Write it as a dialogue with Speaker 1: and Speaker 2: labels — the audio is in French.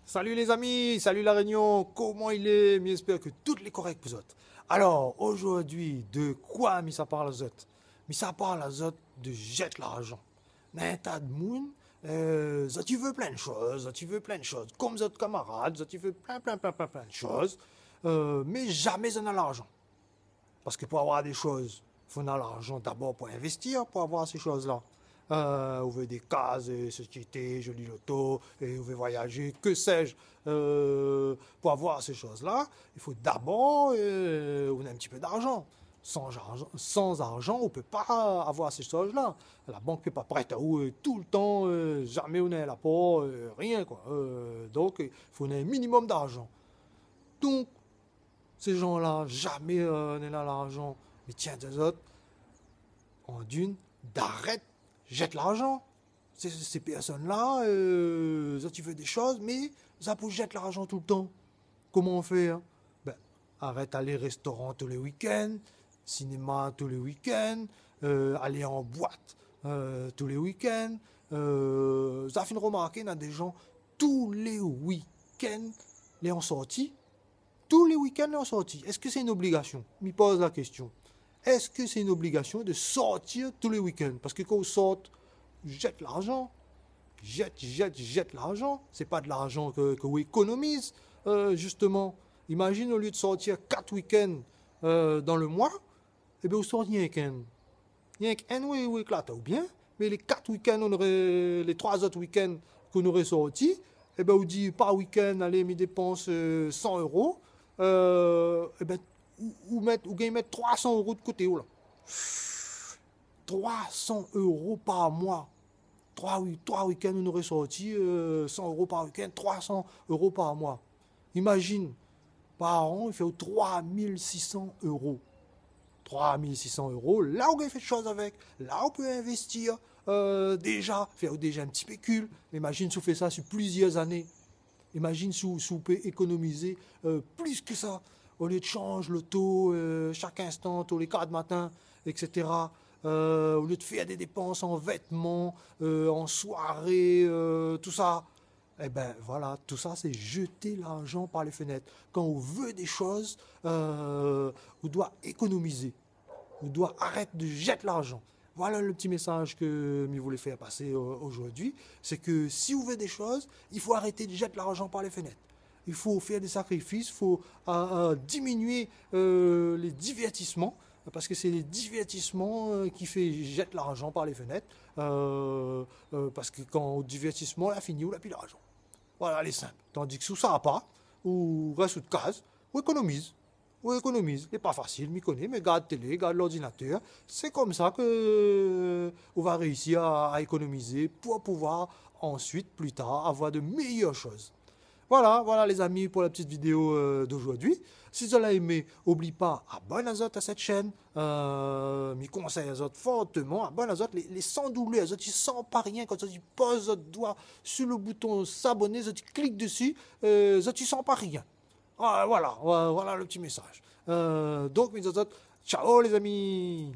Speaker 1: Salut les amis, salut la Réunion, comment il est? J'espère que toutes les corrects vous autres. Alors, aujourd'hui, de quoi ça parle aux autres? Ça parle aux autres de jette l'argent. Mais t'as de monde, ça tu veux plein de choses, ça tu veux plein de choses. Comme autres camarades, ça tu veux plein de choses. Mais jamais on a l'argent. Parce que pour avoir des choses, il faut avoir l'argent d'abord pour investir, pour avoir ces choses-là. Vous voulez des cases, des sociétés, joli loto, et vous voulez voyager, que sais-je. Pour avoir ces choses-là, il faut d'abord on a un petit peu d'argent. Sans argent, on ne peut pas avoir ces choses-là. La banque n'est pas prête à où tout le temps, jamais on est là pour rien. Quoi. Donc, il faut un minimum d'argent. Donc, ces gens-là, jamais n'est là l'argent. Mais tiens, des autres, en d'une, d'arrête, jette l'argent. Ces personnes-là, ça tu fais des choses, mais ça pour jette l'argent tout le temps. Comment on fait hein? Ben, arrête d'aller au restaurant tous les week-ends, cinéma tous les week-ends, aller en boîte tous les week-ends. Ça fait remarquer, il y a des gens, tous les week-ends, les en sortie, tous les week-ends en sortie. Est-ce que c'est une obligation? Je me pose la question. Est-ce que c'est une obligation de sortir tous les week-ends? Parce que quand on sort, jette l'argent. Jette l'argent. C'est pas de l'argent que vous économise, justement. Imagine, au lieu de sortir 4 week-ends dans le mois, eh bien, vous sortez un week-end. Il y a un week-end, oui, éclate, ou bien. Mais les 4 week-ends, les 3 autres week-ends qu'on aurait sortis, eh bien, vous dit par week-end, allez, mes dépenses 100 euros. Eh ben, ou gagnez mettre 300 euros de côté. Oh là. 300 euros par mois. 3 week-ends, on aurait sorti 100 euros par week-end, 300 euros par mois. Imagine, par an, il fait 3600 euros. 3600 euros, là on peut faire des choses avec, là on peut investir, faire déjà un petit pécule. Imagine si on fait ça sur plusieurs années. Imagine si on peut économiser plus que ça. Au lieu de changer le taux chaque instant, tous les 4 matins, etc. Au lieu de faire des dépenses en vêtements, en soirée, tout ça. Eh ben voilà, tout ça c'est jeter l'argent par les fenêtres. Quand on veut des choses, on doit économiser. On doit arrêter de jeter l'argent. Voilà le petit message que je voulais faire passer aujourd'hui. C'est que si vous voulez des choses, il faut arrêter de jeter l'argent par les fenêtres. Il faut faire des sacrifices, il faut diminuer les divertissements, parce que c'est les divertissements qui fait jeter l'argent par les fenêtres. Parce que quand au divertissement, là, fini, on n'a plus l'argent. Voilà, les simples. Tandis que sous ça pas, ou reste de case, ou économise. Ou économise. C'est pas facile, m'y connais, mais garde télé, garde l'ordinateur. C'est comme ça que on va réussir à économiser pour pouvoir ensuite, plus tard, avoir de meilleures choses. Voilà les amis pour la petite vidéo d'aujourd'hui. Si vous l'avez aimé, n'oublie pas, abonnez-vous à cette chaîne. Mes conseils à vous fortement. Abonnez-vous, les sans douleur, ils ne sentent pas rien quand tu poses votre doigt sur le bouton s'abonner, tu cliques dessus, tu ne sens pas rien. Voilà le petit message. Donc, mes autres, ciao les amis.